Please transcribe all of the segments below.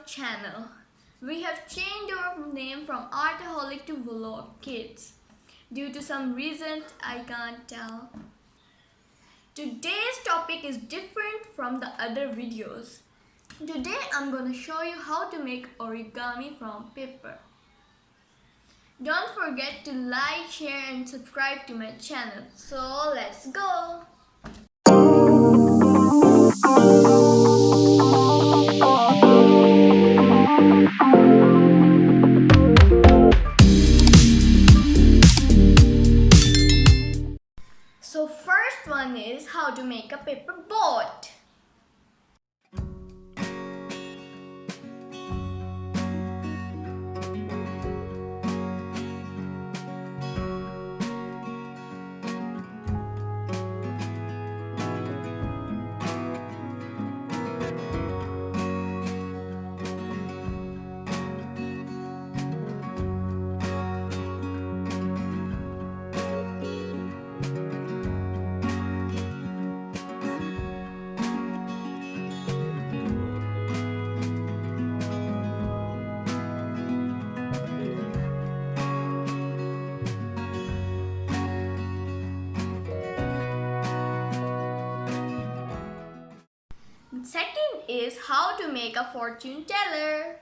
channel. We have changed our name from Artaholic to Vlog Kids. Due to some reasons I can't tell. Today's topic is different from the other videos. Today I'm going to show you how to make origami from paper. Don't forget to like, share and subscribe to my channel. So let's go! So first one is how to make a paper boat. Second is how to make a fortune teller.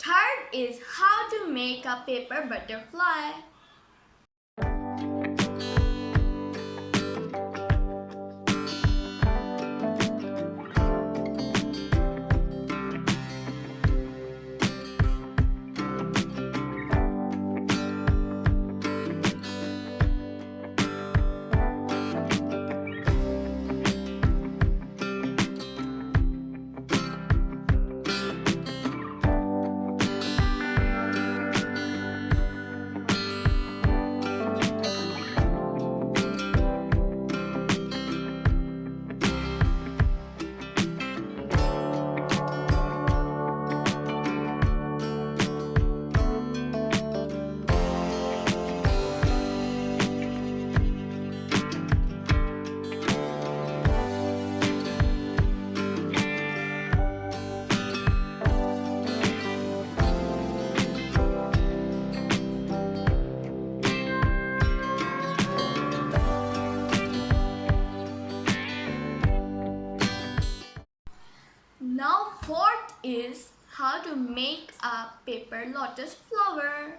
Third is how to make a paper butterfly. Now fourth is how to make a paper lotus flower.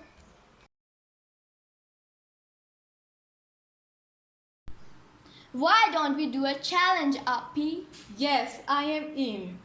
Why don't we do a challenge, Appy? Yes, I am in.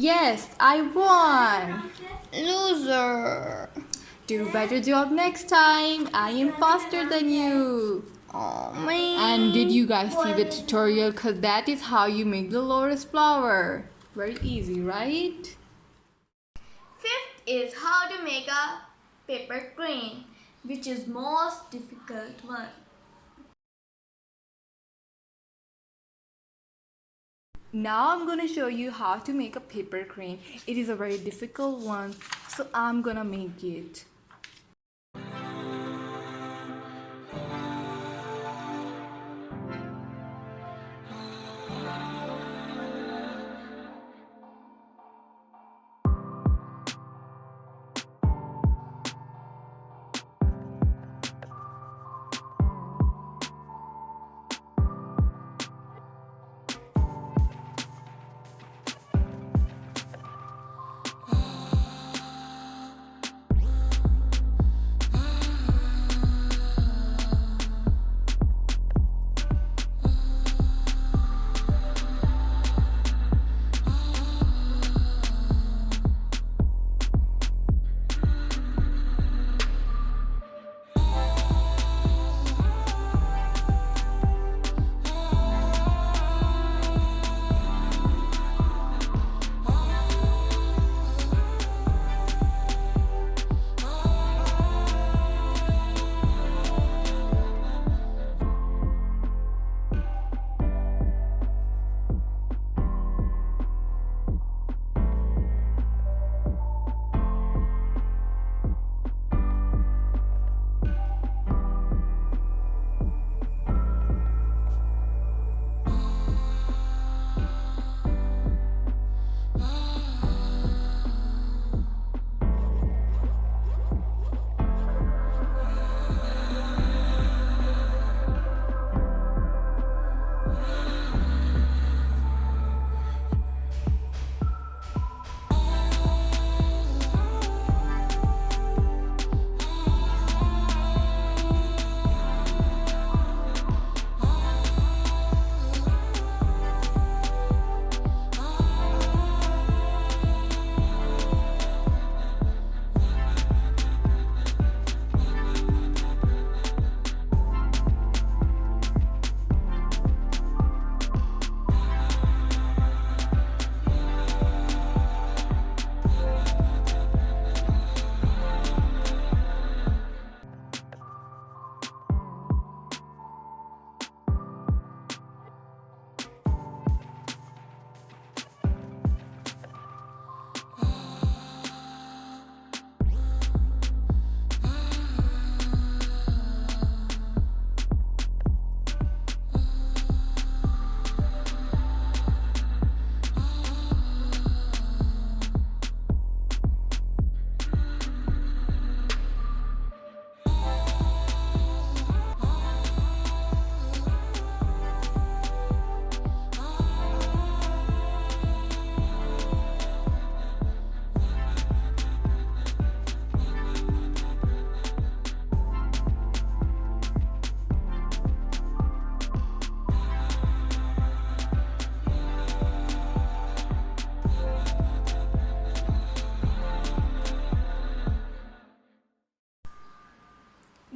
Yes, I won. Loser. Do better job next time. I am faster than you. Oh man. And did you guys see the tutorial? Cause that is how you make the lotus flower. Very easy, right? Fifth is how to make a paper crane, which is most difficult one. Now I'm gonna show you how to make a paper crane. It is a very difficult one, so I'm gonna make it.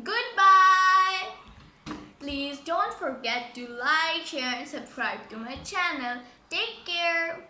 Goodbye! Please don't forget to like, share and subscribe to my channel. Take care.